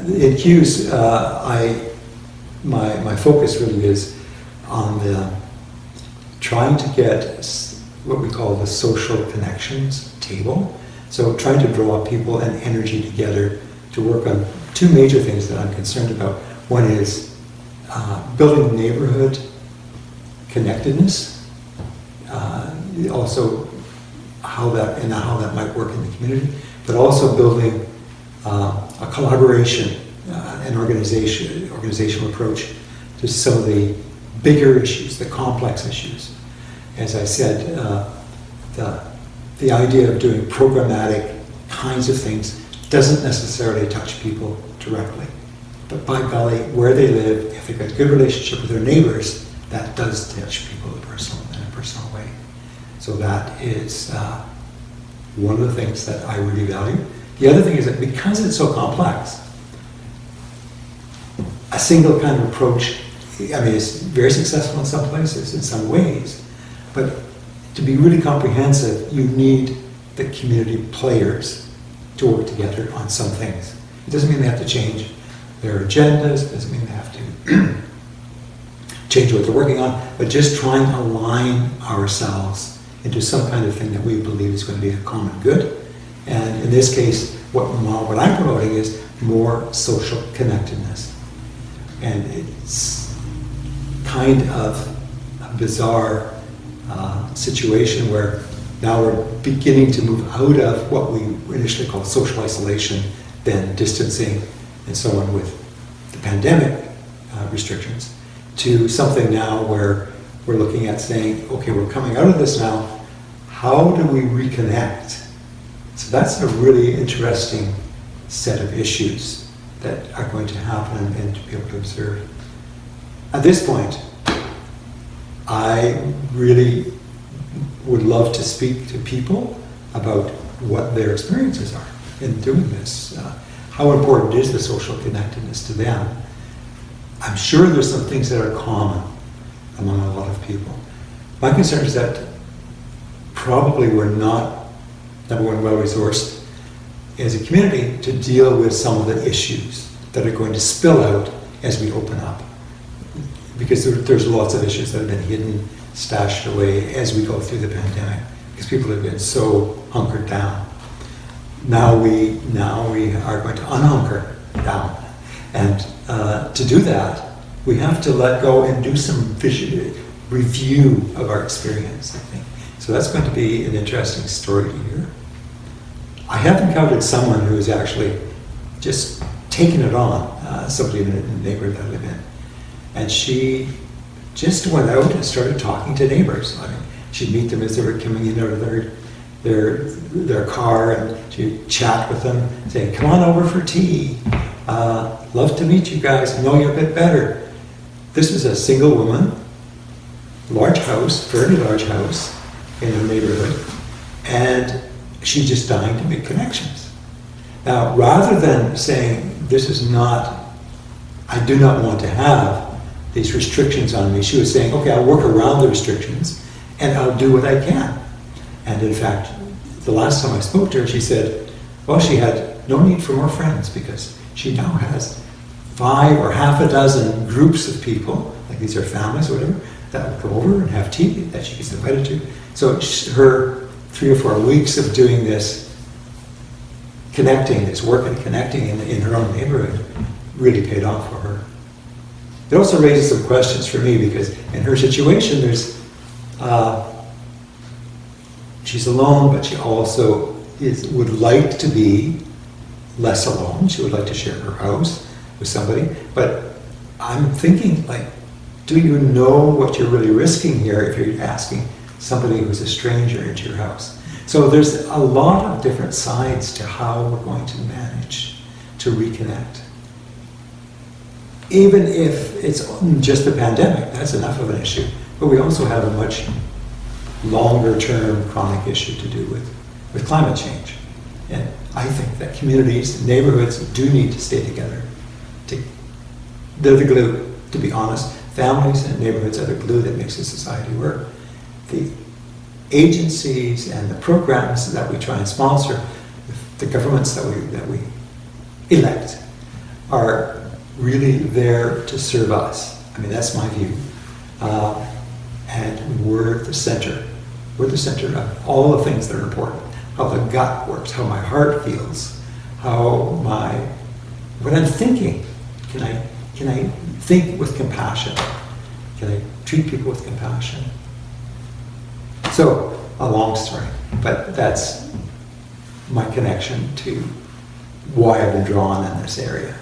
in QCEWS, my focus really is on trying to get what we call the social connections table. So trying to draw people and energy together to work on two major things that I'm concerned about. One is building neighborhood connectedness, also how that might work in the community, but also building a collaboration, an organizational approach to some of the bigger issues, the complex issues. As I said, the idea of doing programmatic kinds of things doesn't necessarily touch people directly. But by golly, where they live, if they've got a good relationship with their neighbors, that does touch people in a personal way. So that is one of the things that I really value. The other thing is that because it's so complex, a single kind of approach, I mean, it's very successful in some places, in some ways, but to be really comprehensive, you need the community players to work together on some things. It doesn't mean they have to change their agendas, it doesn't mean they have to change what they're working on, but just try and align ourselves into some kind of thing that we believe is going to be a common good. And in this case, what I'm promoting is more social connectedness. And it's kind of a bizarre situation where now we're beginning to move out of what we initially called social isolation, then distancing and so on with the pandemic restrictions, to something now where we're looking at saying, okay, we're coming out of this now, how do we reconnect? So that's a really interesting set of issues that are going to happen and to be able to observe. At this point, I really would love to speak to people about what their experiences are in doing this. How important is the social connectedness to them? I'm sure there's some things that are common among a lot of people. My concern is that probably we're not, number one, well-resourced as a community to deal with some of the issues that are going to spill out as we open up. Because there's lots of issues that have been hidden, stashed away as we go through the pandemic, because people have been so hunkered down. Now we are going to unhunker down. And to do that, we have to let go and do some review of our experience, I think. So that's going to be an interesting story to hear. I have encountered someone who is actually just taken it on, somebody in the neighborhood that I live in. And she just went out and started talking to neighbors. I mean, she'd meet them as they were coming in out of their car, and she'd chat with them, saying, "Come on over for tea. Love to meet you guys, know you a bit better." This was a single woman, large house, fairly large house in her neighborhood, and she's just dying to make connections. Now, rather than saying, "This is not, I do not want to have these restrictions on me," she was saying, "Okay, I'll work around the restrictions and I'll do what I can." And in fact, the last time I spoke to her, she said, well, she had no need for more friends because she now has 5 or half a dozen groups of people, like these are families or whatever, that would come over and have tea that she gets invited to. So her 3 or 4 weeks of doing this, connecting, this work and connecting in her own neighborhood really paid off for her. It also raises some questions for me because in her situation, she's alone, but she also would like to be less alone. She would like to share her house with somebody. But I'm thinking, like, do you know what you're really risking here if you're asking somebody who's a stranger into your house? So there's a lot of different sides to how we're going to manage to reconnect. Even if it's just a pandemic, that's enough of an issue. But we also have a much longer term chronic issue to do with climate change. And I think that communities, neighborhoods do need to stay together. They're the glue, to be honest. Families and neighborhoods are the glue that makes a society work. The agencies and the programs that we try and sponsor, the governments that we elect, are really there to serve us. I mean, that's my view. And we're the center. We're the center of all the things that are important. How the gut works, how my heart feels, what I'm thinking. Can I think with compassion? Can I treat people with compassion? So, a long story, but that's my connection to why I've been drawn in this area.